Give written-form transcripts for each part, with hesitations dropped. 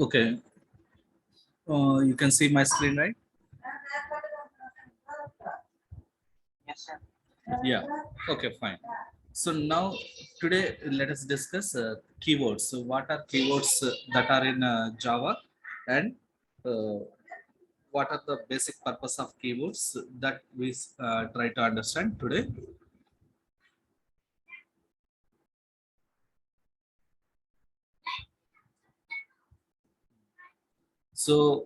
Okay, you can see my screen, right? Yes, sir. Yeah. Okay, fine. So now today let us discuss keywords. So what are keywords that are in Java, and uh, what are the basic purpose of keywords that we try to understand today. So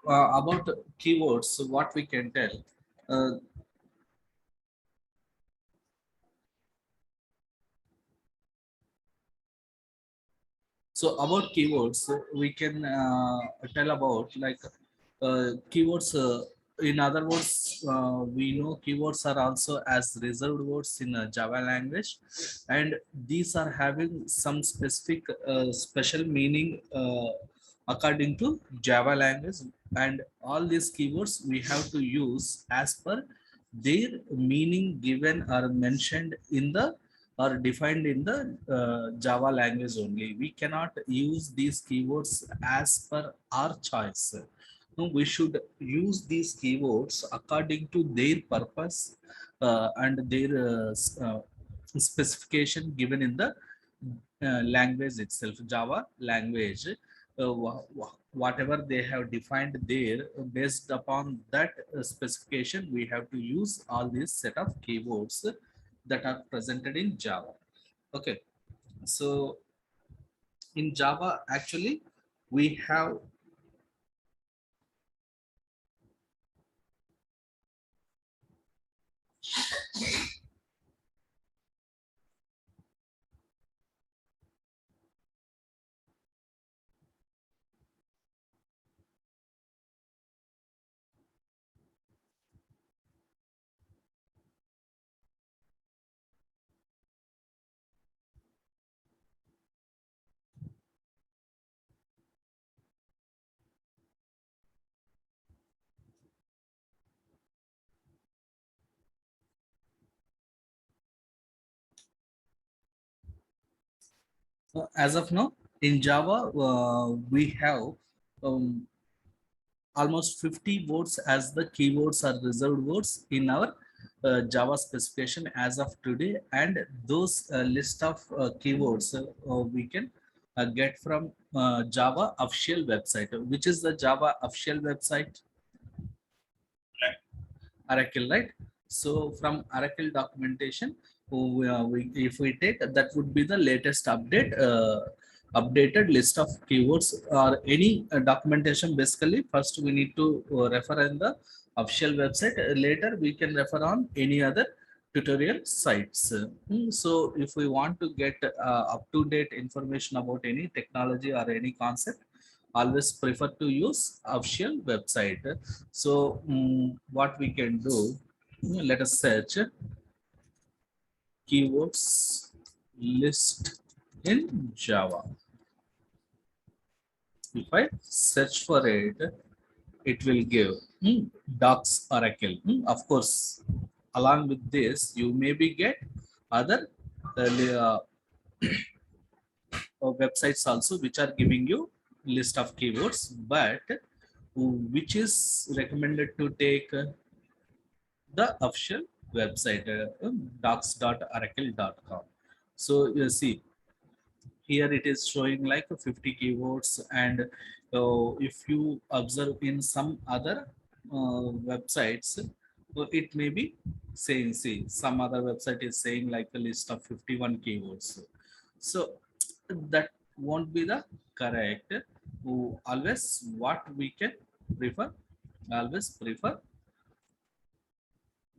about keywords, so what we can tell. Uh, So about keywords, we can tell about like keywords. In other words, we know keywords are also as reserved words in Java language, and these are having some specific special meaning according to Java language. And all these keywords we have to use as per their meaning given or mentioned in the are defined in the Java language only. We cannot use these keywords as per our choice. No, we should use these keywords according to their purpose and their specification given in the language itself, Java language. Whatever they have defined there, based upon that specification, we have to use all these set of keywords that are presented in Java. Okay, so in Java, actually, we have as of now in Java, we have um, almost 50 words as the keywords are reserved words in our Java specification as of today, and those list of keywords we can get from Java official website. Which is the Java official website? Oracle, right? So from Oracle documentation, if we take that would be the latest updated list of keywords or any documentation. Basically, first we need to refer in the official website. Later we can refer on any other tutorial sites. So if we want to get up-to-date information about any technology or any concept, always prefer to use official website. So what we can do, let us search keywords list in Java. If I search for it, it will give docs Oracle. Of course, along with this you maybe get other uh, websites also which are giving you list of keywords, but which is recommended to take the official website, docs.oracle.com. So you see here it is showing like 50 keywords, and if you observe in some other websites, it may be saying, see, some other website is saying like a list of 51 keywords. So that won't be the correct. Always what we can prefer, always prefer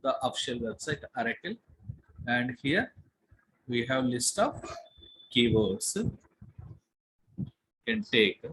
the official website Oracle, and here we have list of keywords can take.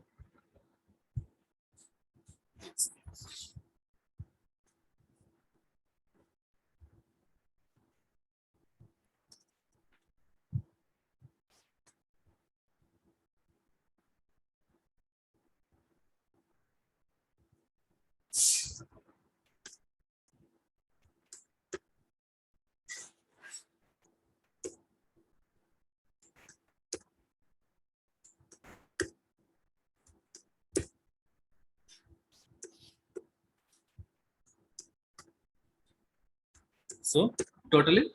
So totally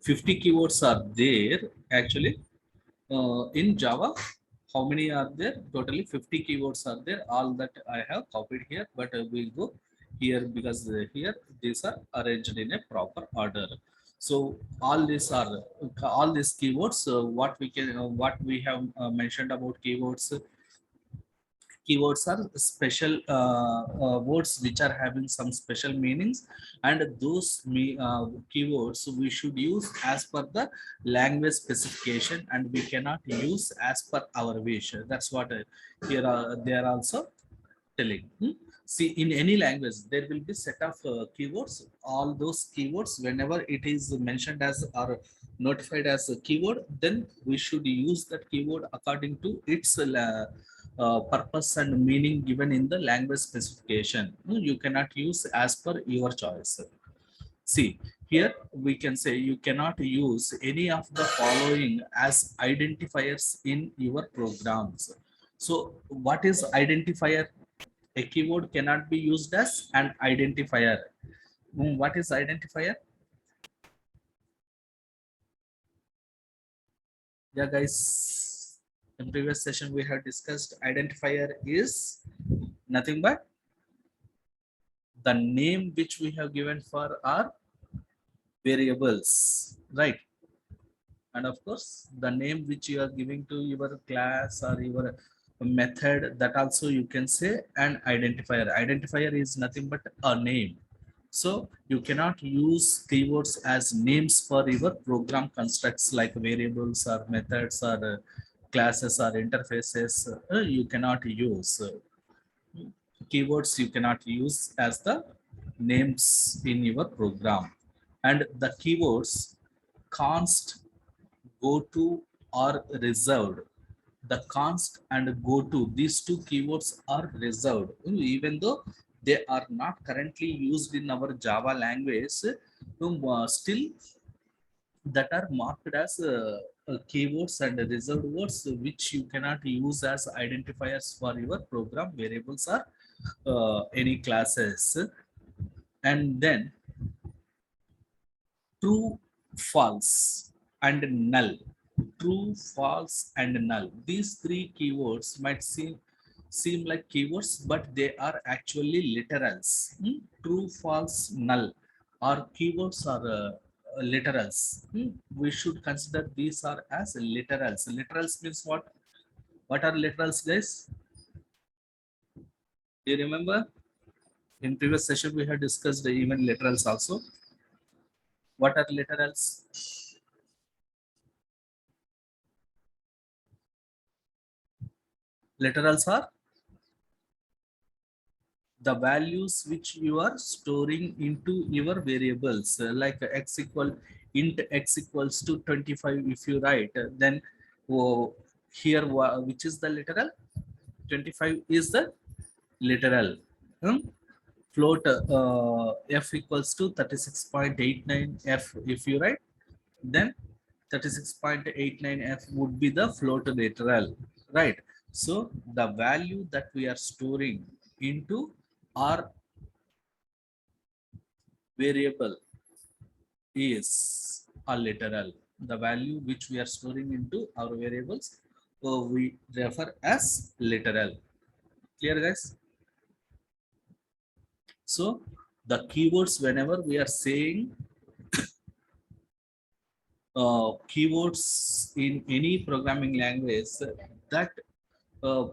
50 keywords are there actually in Java. How many are there? Totally 50 keywords are there. All that I have copied here, but we'll go here because here these are arranged in a proper order. So all these keywords. What we have mentioned about keywords. Keywords are special words which are having some special meanings, and those keywords we should use as per the language specification, and we cannot use as per our wish. That's what here they are also telling. See, in any language there will be set of keywords. All those keywords, whenever it is mentioned as or notified as a keyword, then we should use that keyword according to its purpose and meaning given in the language specification. You cannot use as per your choice. See, here we can say you cannot use any of the following as identifiers in your programs. So what is identifier? A keyword cannot be used as an identifier. What is identifier? Yeah, guys, in previous session we have discussed identifier is nothing but the name which we have given for our variables, right? And of course, the name which you are giving to your class or your method, that also you can say an identifier. Identifier is nothing but a name. So you cannot use keywords as names for your program constructs like variables or methods or classes or interfaces. You cannot use keywords. You cannot use as the names in your program. And the keywords const, go to, or reserved. The const and go to, these two keywords are reserved, even though they are not currently used in our Java language. Still that are marked as keywords and reserved words, which you cannot use as identifiers for your program variables or any classes. And then true, false, and null. True, false, and null, these three keywords might seem like keywords, but they are actually literals. True, false, null are keywords or literals. We should consider these are as literals. Literals means what are literals, guys? Do you remember in previous session we had discussed even literals also? What are literals? Literals are the values which you are storing into your variables, like x equal int x equals to 25. If you write, then oh, here which is the literal? 25 is the literal. Hmm? Float f equals to 36.89 f. If you write, then 36.89 f would be the float literal, right? So the value that we are storing into our variable is a literal. The value which we are storing into our variables, we refer as literal. Clear, guys? So the keywords, whenever we are saying keywords in any programming language, that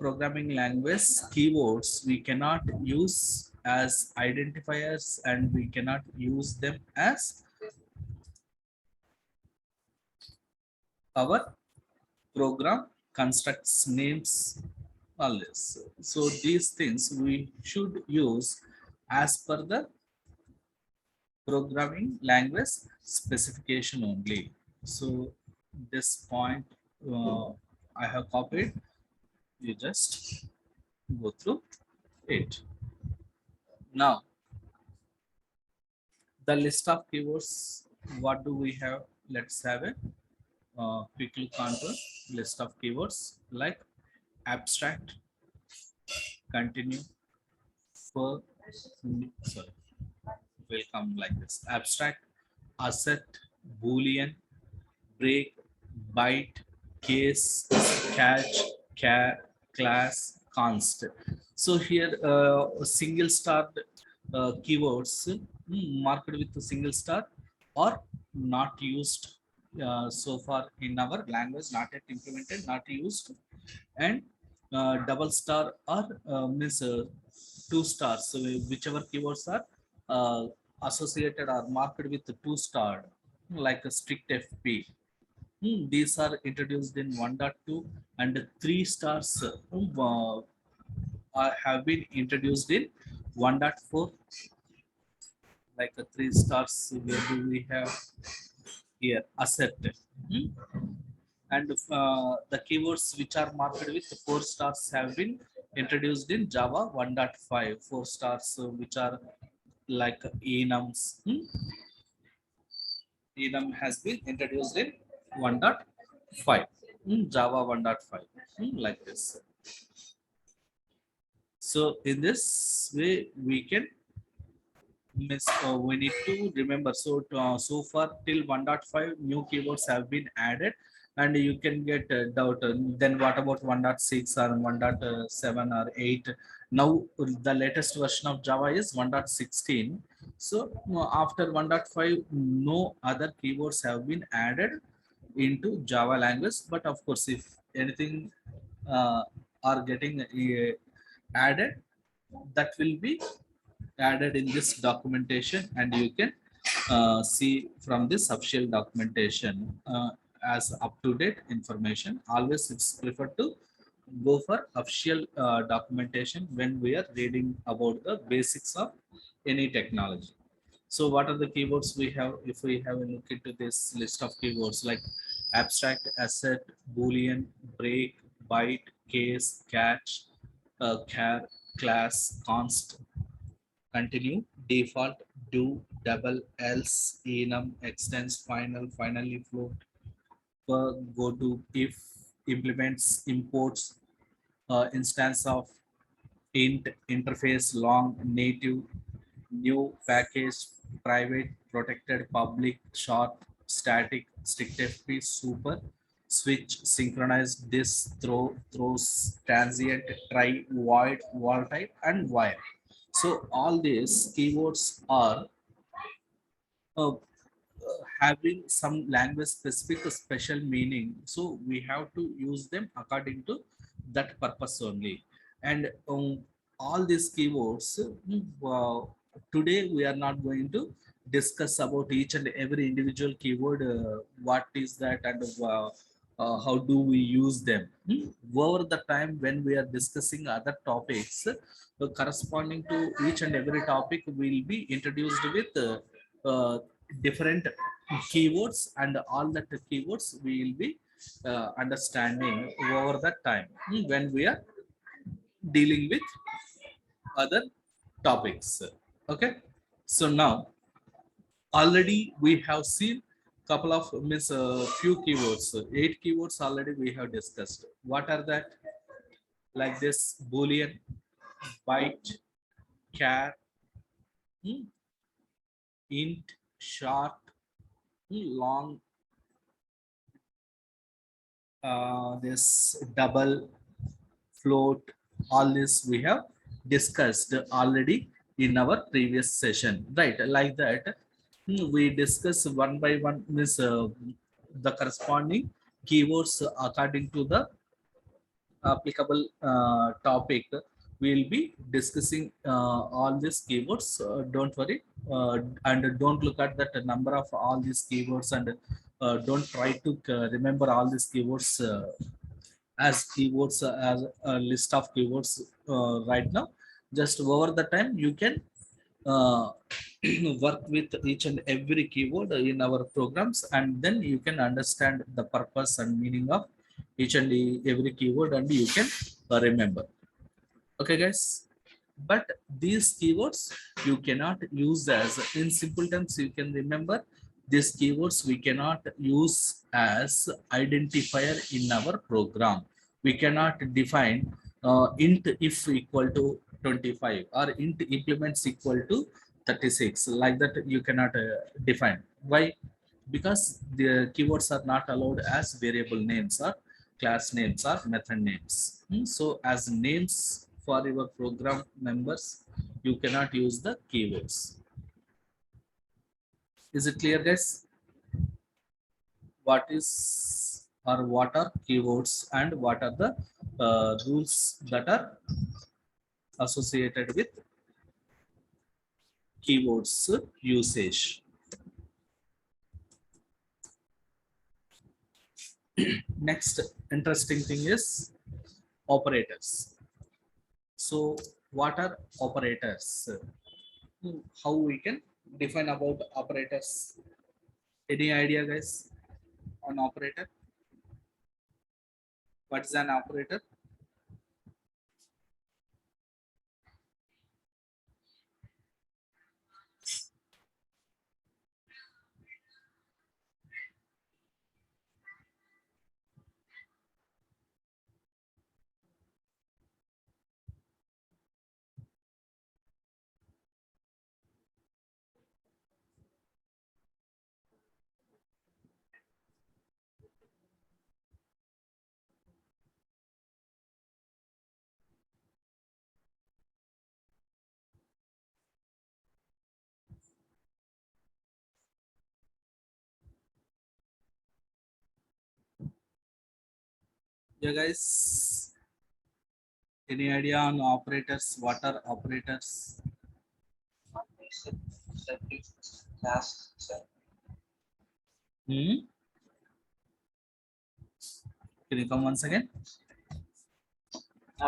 programming language keywords we cannot use as identifiers, and we cannot use them as our program constructs names, all this. So these things we should use as per the programming language specification only. So this point I have copied. You just go through it. Now the list of keywords, what do we have? Let's have a quick look onto list of keywords like abstract, continue, for, sorry, will come like this: abstract, asset, boolean, break, byte, case, catch, care, class, const. So here single star keywords marked with a single star or not used so far in our language, not yet implemented, not used, and double star or means two stars. So whichever keywords are associated or marked with two star, like a strict FP. These are introduced in 1.2 and 3 stars have been introduced in 1.4, like a 3 stars. Where do we have here? Asset. Hmm? And the keywords which are marked with 4 stars have been introduced in Java 1.5. 4 stars which are like enums. Enum has been introduced in 1.5. Java 1.5. Like this. So in this way, we can we need to remember. So so far till 1.5, new keywords have been added, and you can get doubt. Then what about 1.6 or 1.7 or 8? Now the latest version of Java is 1.16. So after 1.5, no other keywords have been added into Java language. But of course, if anything uh, are getting added, that will be added in this documentation, and you can see from this official documentation as up-to-date information. Always it's preferred to go for official documentation when we are reading about the basics of any technology. So what are the keywords we have? If we have a look into this list of keywords, like abstract, asset, boolean, break, byte, case, catch, char, class, const, continue, default, do, double, else, enum, extends, final, finally, float, per, go to, if, implements, imports, instance of, int, interface, long, native, new, package, private, protected, public, short, static, strict FP, super, switch, synchronized, this, throw, throws, transient, try, void, wall type, and wire. So all these keywords are having some language specific special meaning. So we have to use them according to that purpose only. And all these keywords, today we are not going to discuss about each and every individual keyword, what is that, and how do we use them. Over the time when we are discussing other topics, corresponding to each and every topic will be introduced with different keywords, and all that keywords we will be understanding over that time when we are dealing with other topics. Okay, so now already we have seen couple of means few keywords, 8 keywords already we have discussed. What are that? Like this: boolean, byte, char, int, short, long, this double, float. All this we have discussed already in our previous session, right? Like that, we discuss one by one, means the corresponding keywords according to the applicable topic. We'll be discussing all these keywords. Don't worry, and don't look at that number of all these keywords, and don't try to remember all these keywords as keywords, as a list of keywords right now. Just over the time you can uh, work with each and every keyword in our programs, and then you can understand the purpose and meaning of each and every keyword, and you can remember. Okay guys, but these keywords you cannot use as, in simple terms you can remember, these keywords we cannot use as identifier in our program. We cannot define int if equal to 25 or int implements equal to 36, like that you cannot define. Why? Because the keywords are not allowed as variable names or class names or method names. So as names for your program members, you cannot use the keywords. Is it clear, guys? What is or what are keywords and what are the rules that are associated with keywords usage? Next interesting thing is operators. So what are operators? How we can define about operators? Any idea, guys, on operator? What is an operator? Yeah, guys. Any idea on operators? What are operators? Basic separate class, sir. Hmm? Can you come once again?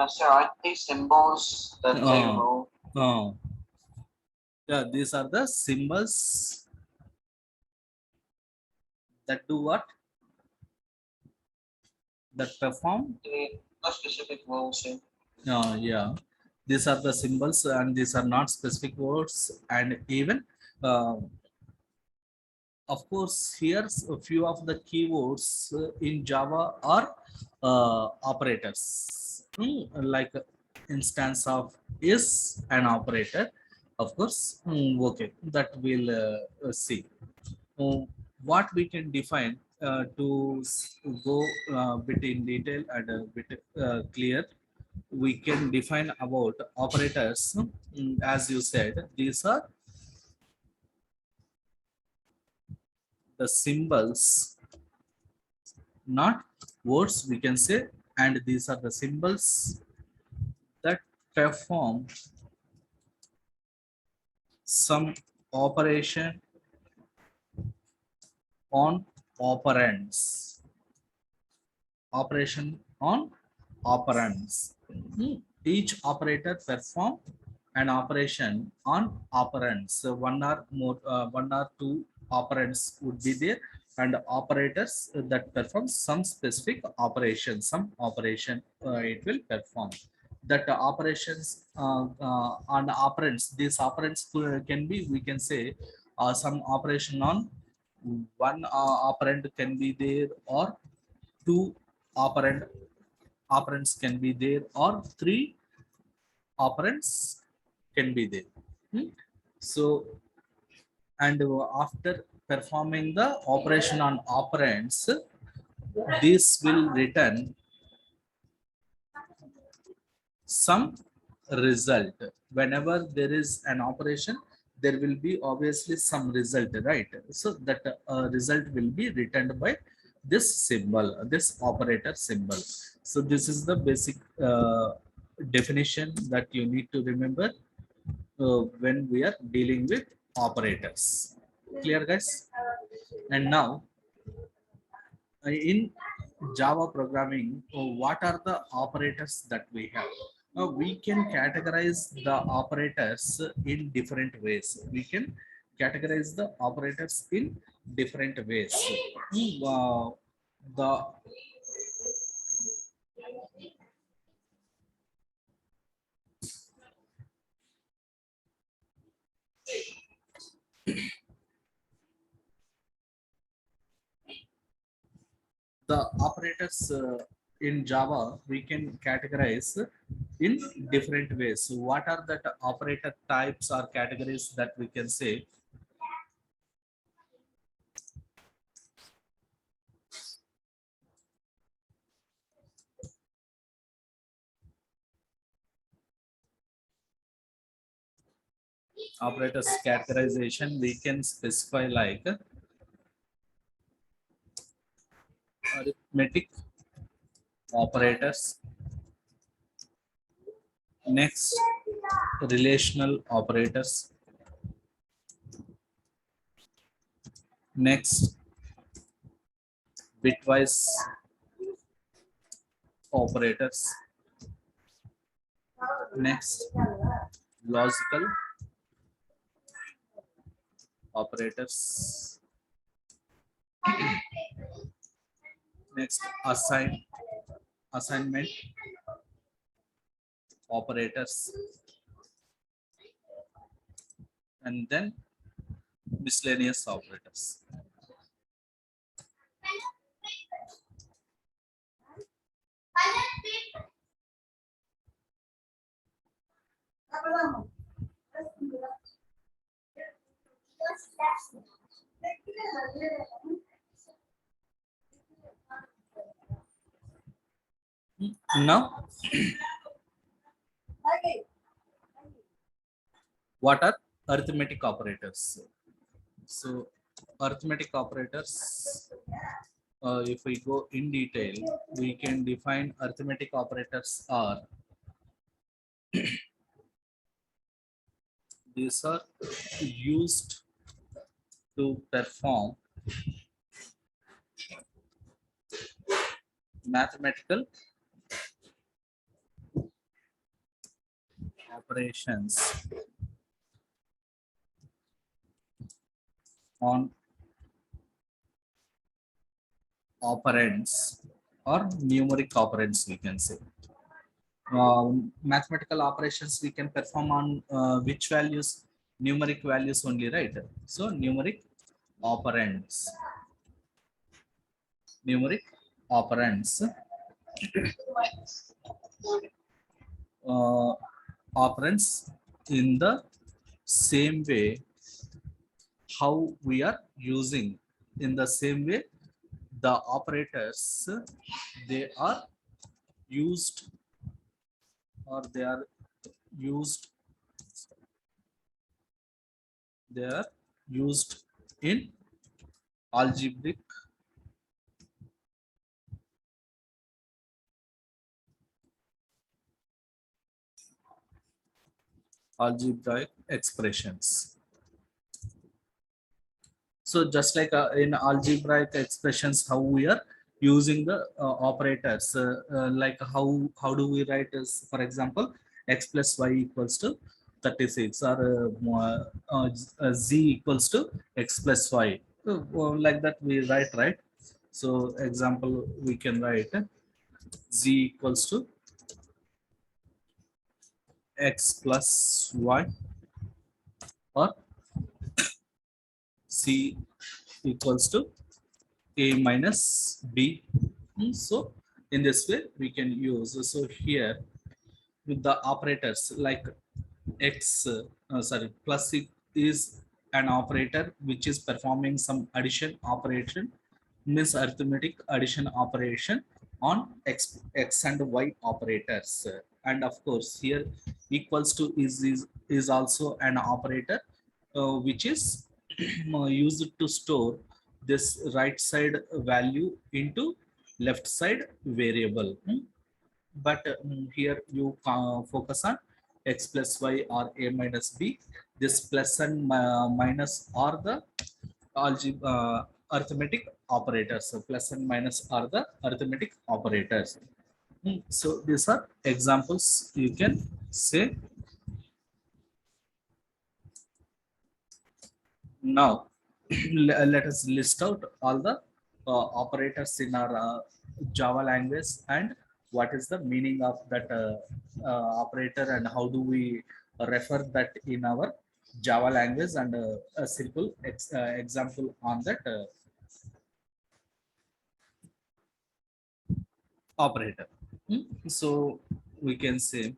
Sir, are they symbols that play a Oh, role? oh. Yeah, these are the symbols that do what? That perform. They a specific role, sir. Yeah, these are the symbols and these are not specific words. And even, uh, of course, here's a few of the keywords in Java are operators. Like instance of is an operator. Of course, okay, that we'll see. uh, what we can define go a bit in detail and a bit clear, we can define about operators. As you said, these are the symbols, not words, we can say, and these are the symbols that perform some operation on operands. Operation on operands. Each operator perform an operation on operands. So one or two operands would be there, and operators that perform some specific operation, some operation it will perform. That operations on operands. These operands can be, we can say, some operation on one operand can be there, or two operand operands can be there, or three operands can be there. Hmm. So, and after performing the operation on operands, this will return some result. Whenever there is an operation, there will be obviously some result, right? So that result will be returned by this symbol, this operator symbol. So this is the basic definition that you need to remember when we are dealing with operators. Clear, guys? And now in Java programming, what are the operators that we have? We can categorize the operators in different ways. We can categorize the operators in different ways. The the operators in Java we can categorize in different ways. So what are the operator types or categories that we can say? operators categorization, we can specify like arithmetic operators, next relational operators, next bitwise operators, next logical operators, next assignment operators, and then miscellaneous operators. Now, what are arithmetic operators? So, arithmetic operators, if we go in detail, we can define arithmetic operators are, these are used to perform mathematical operations on operands or numeric operands, we can say. Mathematical operations we can perform on which values? Numeric values only, right? So numeric operands, numeric operands, uh, operands in the same way how we are using, in the same way the operators, they are used, or they are used, they are used in algebraic algebraic expressions. So just like in algebraic expressions, how we are using the operators, like how do we write is, for example, x plus y equals to 36, or z equals to x plus y. Like that we write, right? So example, we can write z equals to x plus y, or c equals to a minus b. So in this way we can use. So here with the operators like x, sorry, plus is an operator which is performing some addition operation, means arithmetic addition operation on x and y operators. And of course here equals to is also an operator which is used to store this right side value into left side variable. But here you focus on x plus y or a minus b. This plus and minus are the arithmetic operators. So plus and minus are the arithmetic operators. So these are examples you can say. Now, let us list out all the operators in our Java language, and what is the meaning of that operator, and how do we refer that in our Java language, and a simple example on that operator. So we can say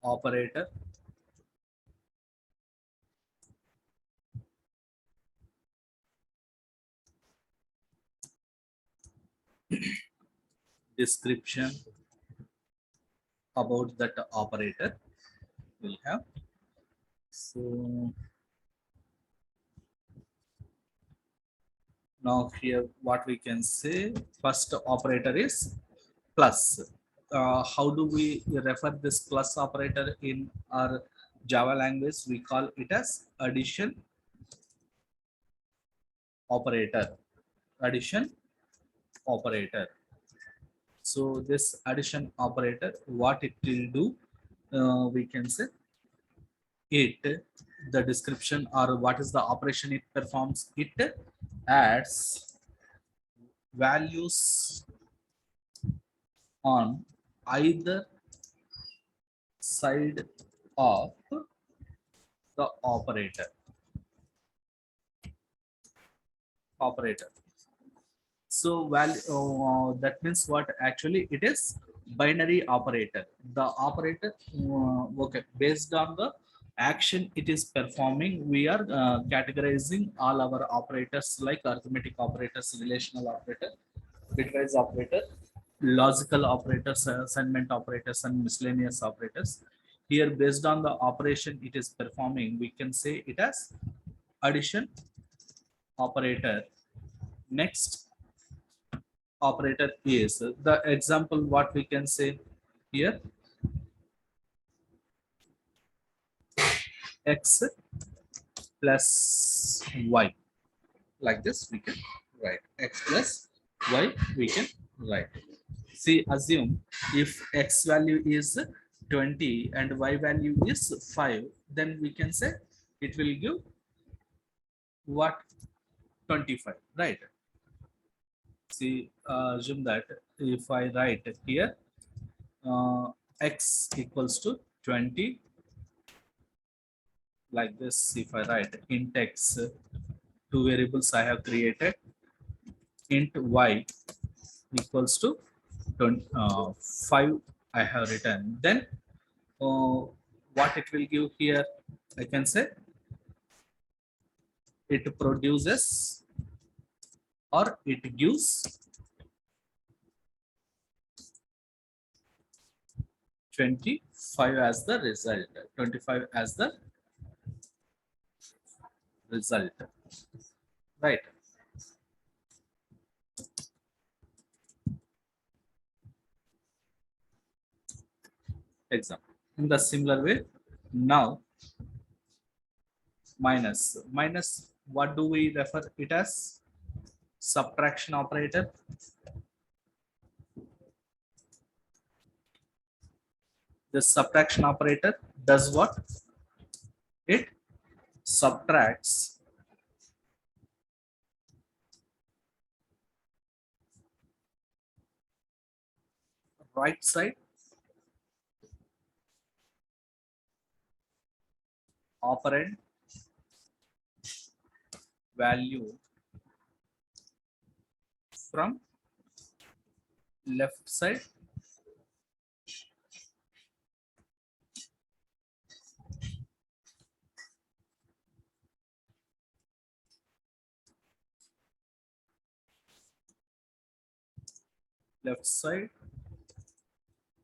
operator description about that operator. will have. So now here what we can say, first operator is plus. How do we refer this plus operator in our Java language? We call it as addition operator. Addition operator. So this addition operator, what it will do, we can say it, the description or what is the operation it performs, it adds values on either side of the operator. So that means what actually it is, binary operator. The operator, okay, based on the action it is performing, we are categorizing all our operators like arithmetic operators, relational operator, bitwise operator, logical operators, assignment operators, and miscellaneous operators. Here, based on the operation it is performing, we can say it as addition operator. Next operator is the example, what we can say here, x plus y, like this we can write x plus y, we can write. See, assume if x value is 20 and y value is 5, then we can say it will give what, 25, right? See, assume that if I write here uh, x equals to 20, like this. If I write int x, two variables I have created, int y equals to 5 I have written, then uh, what it will give here, I can say it produces or it gives 25 as the result, 25 as the result, right? Example. In the similar way, now minus, what do we refer it as? Subtraction operator. The subtraction operator does what? It subtracts right side operand value from left side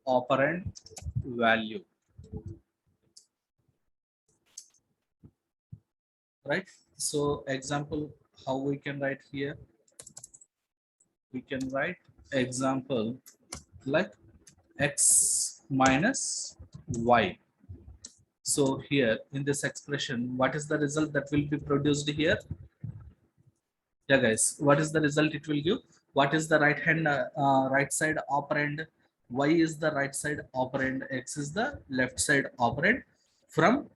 operand value, right? So example, how we can write here, we can write example like x minus y. So here in this expression, what is the result that will be produced here? Yeah, guys, what is the result it will give? What is the right side operand? Y is the right side operand, x is the left side operand. From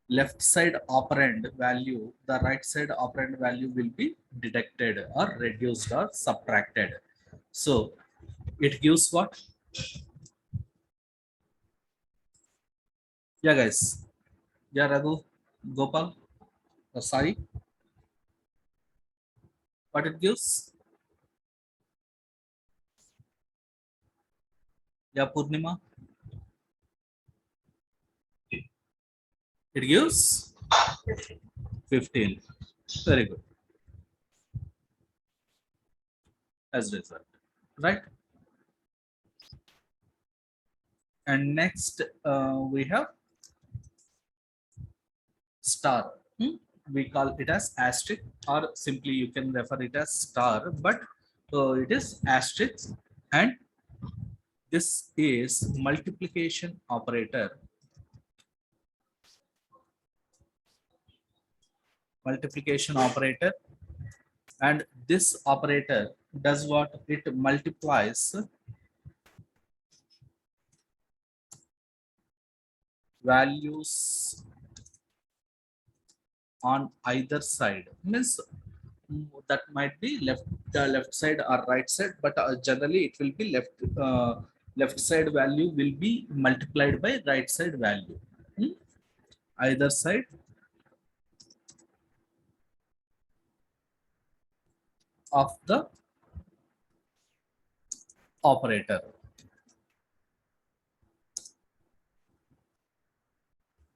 left side operand value, the right side operand value will be deducted or reduced or subtracted. So it gives what? Yeah, guys. Yeah, Raghu, Gopal, sorry, what it gives? Yeah, Purnima, it gives 15. Very good. As result, right? And next we have star. We call it as asterisk, or simply you can refer it as star, but it is asterisk. And this is multiplication operator. Multiplication operator. And this operator does what? It multiplies values on either side. Means that might be left side or right side, but generally it will be left side value will be multiplied by right side value. Either side of the operator.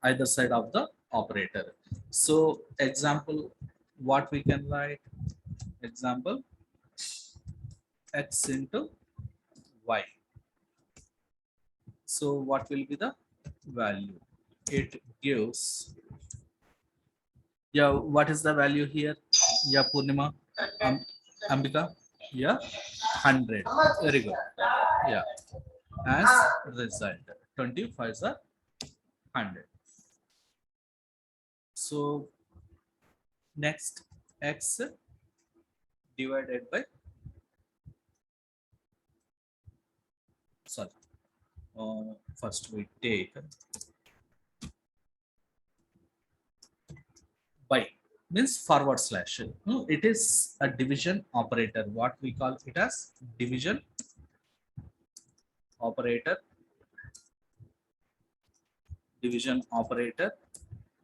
Either side of the operator. So example, what we can write? Example, x into y. So what will be the value? It gives, yeah, what is the value here? Yeah, Purnima, Ambika, yeah, 100. Very good. Yeah, as result, 25 is a 100. So next, x divided by, sorry, first we take by, means forward slash. No, it is a division operator. What we call it as division operator. Division operator.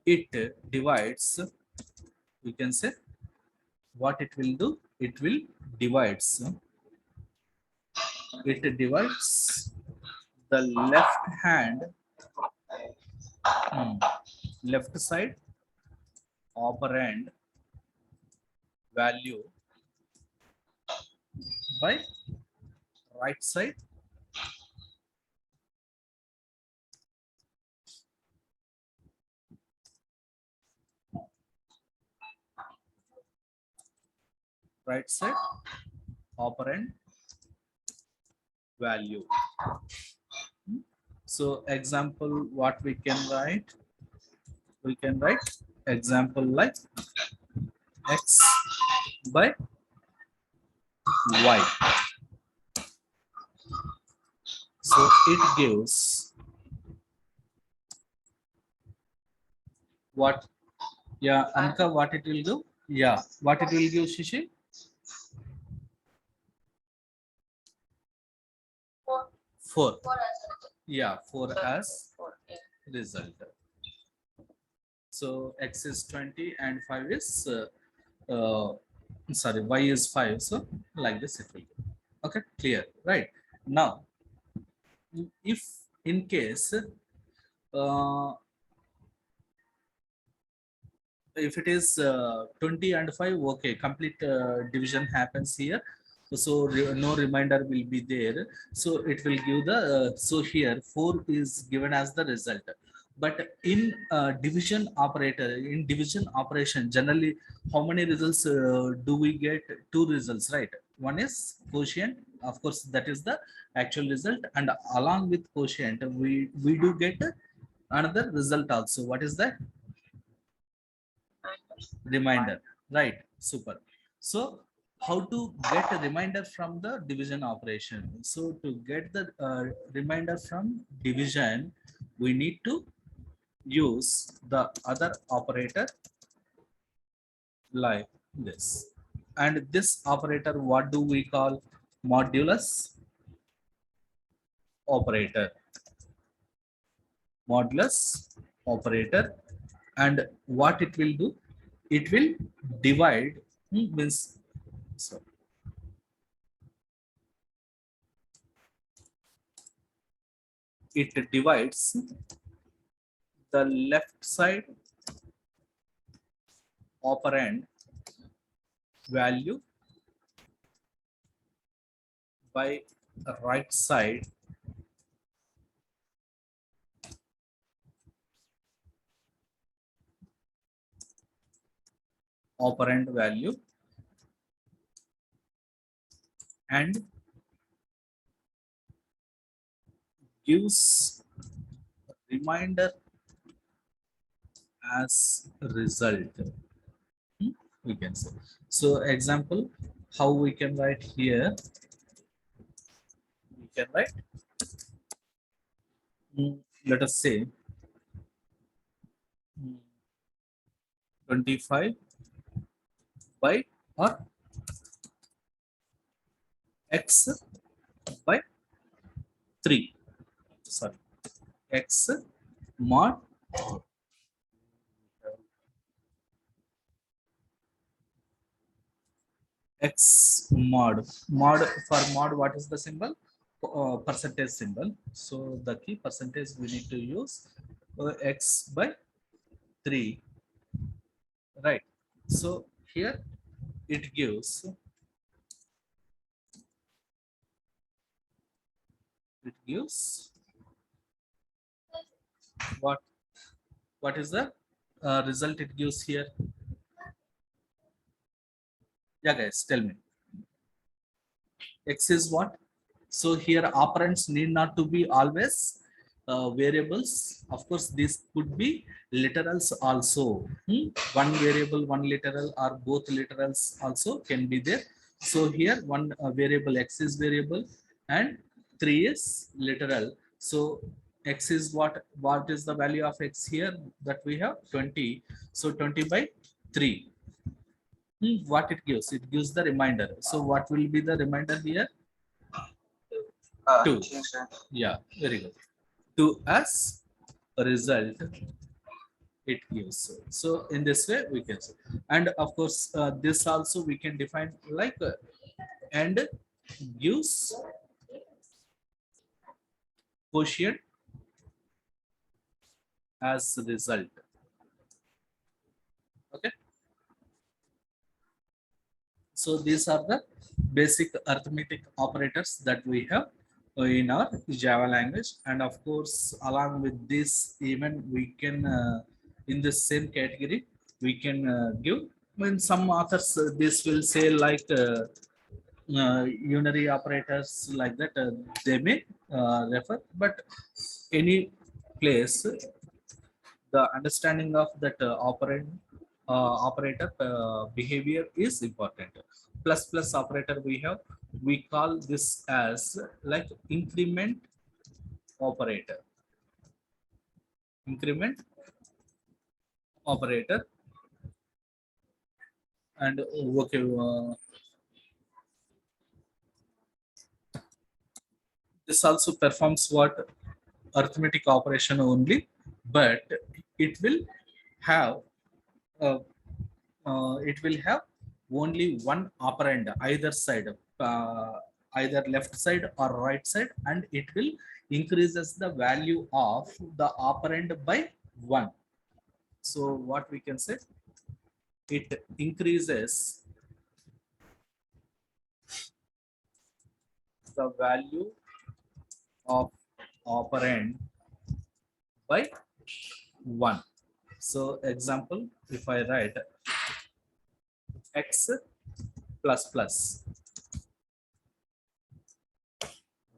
It divides, we can say, what it will do? It will divides. It divides the left hand, left side operand value by right side operand value. So example, what we can write? We can write example like x by y. So it gives what? Yeah, Anka, what it will do? Yeah, what it will give, Shishi? 4. Yeah, 4 as result. So x is 20 and 5 is sorry, y is 5. So like this it will be. Okay, clear, right? Now if in case if it is 20 and 5, okay, complete division happens here. So no reminder will be there. So it will give the so here 4 is given as the result. But in division operator, in division operation, generally how many results do we get? 2 results, right? One is quotient, of course, that is the actual result, and along with quotient we do get another result also. What is that? Reminder, right? Super. So how to get a reminder from the division operation? So to get the reminder from division, we need to use the other operator like this. And this operator, what do we call? Modulus operator. Modulus operator. And what it will do? It will divide, means, so it divides the left side operand value by right side operand value and gives reminder as result. We can say. So example, how we can write here, we can write, let us say 25 by or x by 3, sorry, x mod x mod for mod, what is the symbol? Percentage symbol. So the key percentage we need to use x by 3, right? So here it gives what is the result it gives here? Yeah guys, tell me. X is what? So here operands need not to be always variables. Of course, this could be literals also. One variable, one literal, or both literals also can be there. So here one variable x is variable and 3 is literal. So x is what? What is the value of x here that we have? 20. So 20 by 3. What it gives? It gives the reminder. So what will be the reminder here? 2. Yeah, very good. 2 as a result it gives. So in this way we can say. And of course this also we can define like and gives quotient as result. Okay. So these are the basic arithmetic operators that we have in our Java language. And of course, along with this, even we can, in the same category, we can give, when some authors, this will say like unary operators like that, they may refer, but any place, the understanding of that operator behavior is important. Plus plus operator we have, we call this as like increment operator. Increment operator. And okay, this also performs what? Arithmetic operation only, but it will have uh, only one operand either side, either left side or right side, and it will increases the value of the operand by 1. So what we can say, it increases the value of operand by 1. So example, if I write x plus plus,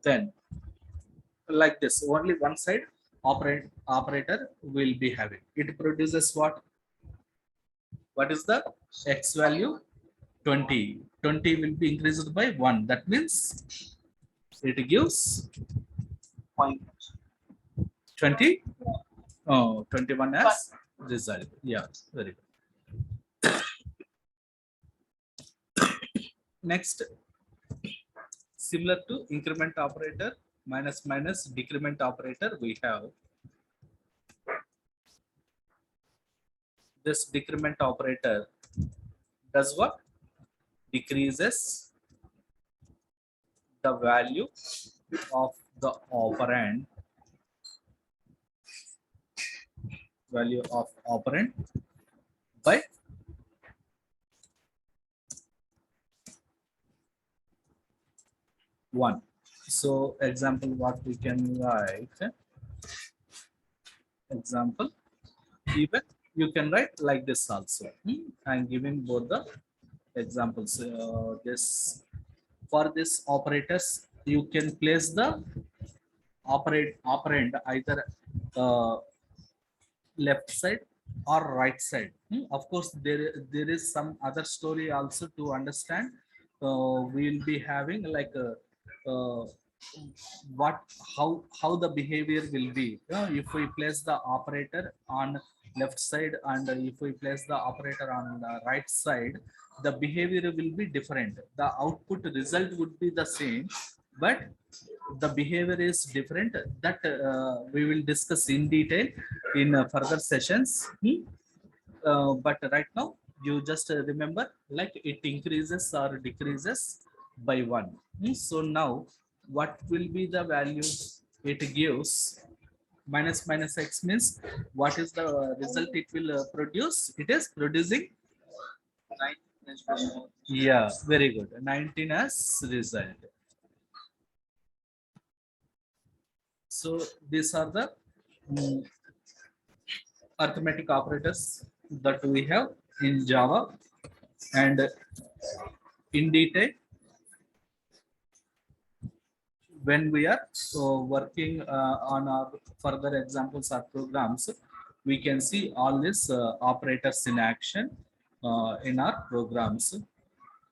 then like this, only one side operator will be having. It produces what is the x value? 20. 20 will be increased by 1. That means it gives 20. Oh, 21 as result. Yeah, very good. Next, similar to increment operator, minus minus decrement operator, we have this decrement operator does what? Decreases the value of the operand, by 1. So example, what we can write, example, even you can write like this also. I'm giving both the examples. This for this operators, you can place the operand either uh, left side or right side. Of course, there is some other story also to understand. We will be having like what how the behavior will be. If we place the operator on left side and if we place the operator on the right side, the behavior will be different. The output result would be the same, but the behavior is different. That we will discuss in detail in further sessions. But right now you just remember like it increases or decreases by one. So now what will be the value it gives? Minus minus x means what is the result it will produce? It is producing, yeah, very good, 19 as result. So these are the mm, arithmetic operators that we have in Java. And in detail, when we are working on our further examples or programs, we can see all these operators in action in our programs.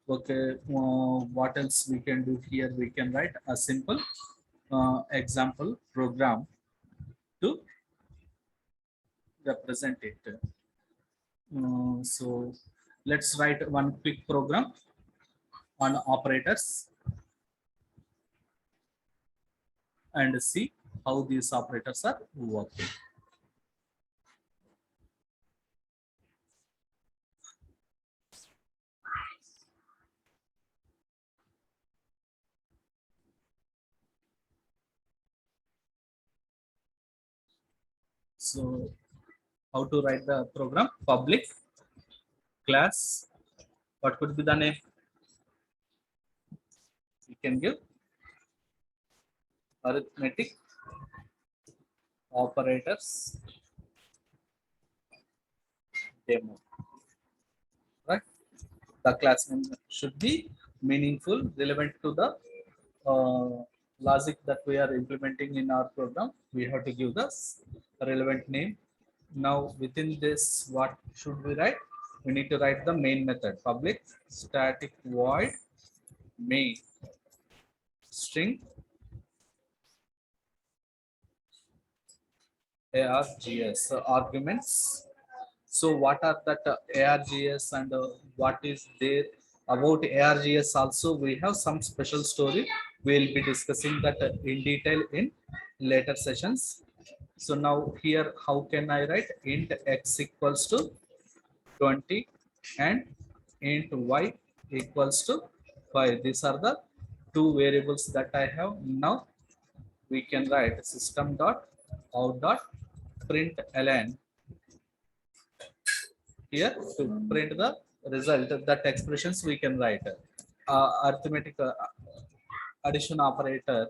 Okay, what else we can do here? We can write a simple example program to represent it. So let's write one quick program on operators and see how these operators are working. So how to write the program? Public class. What could be the name? You can give arithmetic operators demo. Right? The class name should be meaningful, relevant to the logic that we are implementing in our program. We have to give the relevant name. Now within this, what should we write? We need to write the main method. Public static void main string args arguments. So what are that args and what is there about args? Also we have some special story. We will be discussing that in detail in later sessions. So now here, how can I write? Int x equals to 20 and int y equals to 5. These are the two variables that I have. Now we can write system dot out dot print ln here to print the result. That expressions we can write arithmetic addition operator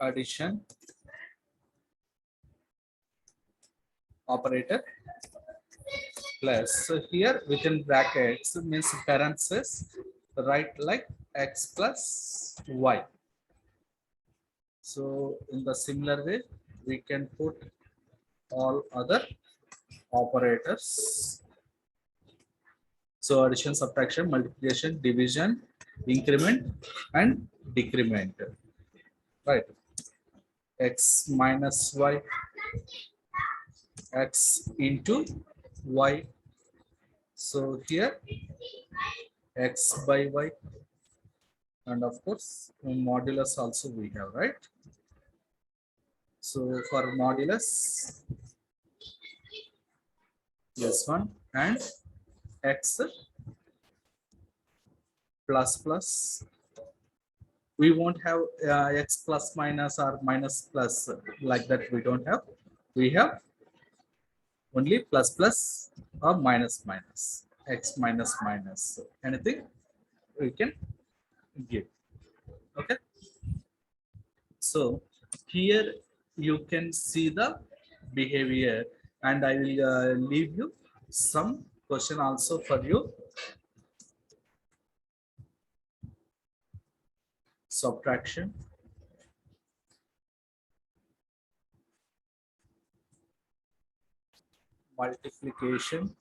addition operator plus, so here within brackets means parentheses, write like x plus y. So in the similar way we can put all other operators. So addition, subtraction, multiplication, division, increment and decrement, right? X minus y, x into y. So here x by y, and of course modulus also we have, right? So for modulus, this one, and x plus plus. We won't have x plus minus or minus plus like that. We don't have. We have only plus plus or minus minus, x minus minus. Anything we can give. Okay. So here you can see the behavior, and I will leave you some question also for you. Subtraction, multiplication,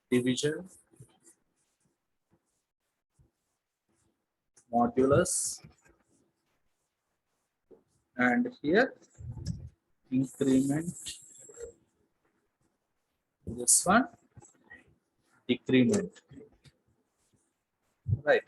division, modulus, and here increment, this one decrement, right?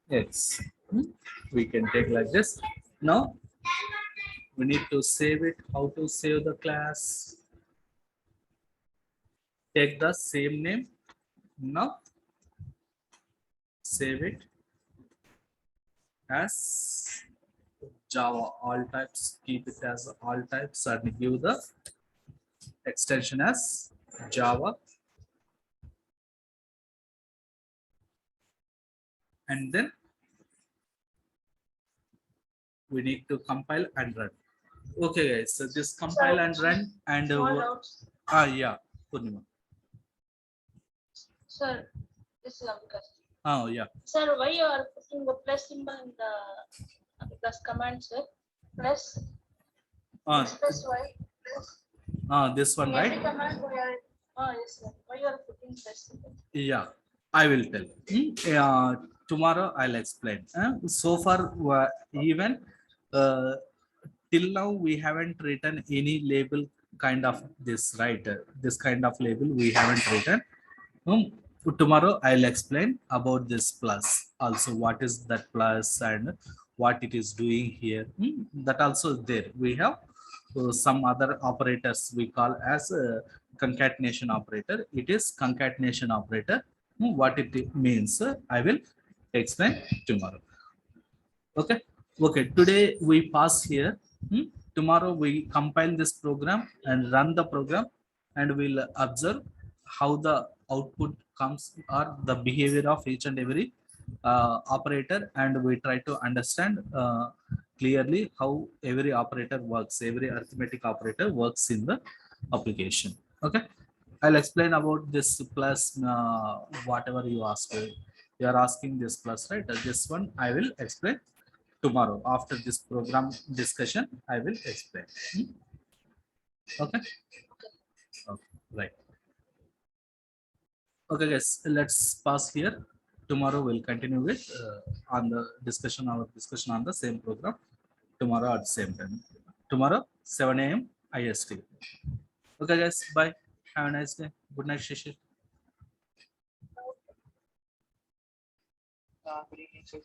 Yes. We can take like this. Now we need to save it. How to save the class? Take the same name. Now save it as Java all types. Keep it as all types and give the extension as Java. And then we need to compile and run. Okay, guys. So this compile and run and yeah, Purnima. Sir, this is Amika. Oh yeah. Sir, why you are putting the plus symbol in the plus command, sir? Plus, plus why? Plus. This one, In every right? command we are. Oh yes, sir. Why you are putting plus symbol? Yeah, I will tell. Tomorrow I'll explain. So far, even uh, till now, we haven't written any label kind of this, right? This kind of label we haven't written. Tomorrow I'll explain about this plus. Also, what is that plus and what it is doing here. That also there. We have some other operators we call as concatenation operator. It is concatenation operator. What it means, I will explain tomorrow. Okay. Okay. Today we pass here. Tomorrow we compile this program and run the program, and we'll observe how the output comes or the behavior of each and every operator, and we try to understand clearly how every operator works, every arithmetic operator works in the application. Okay. I'll explain about this plus whatever you ask. You are asking this plus, right? This one I will explain tomorrow after this program discussion. I will explain. Okay. Okay. Right. Okay, guys. Let's pause here. Tomorrow we'll continue with on the discussion. Our discussion on the same program tomorrow at the same time. Tomorrow 7 a.m. IST. Okay, guys. Bye. Have a nice day. Good night, Shishir. Good evening, sir.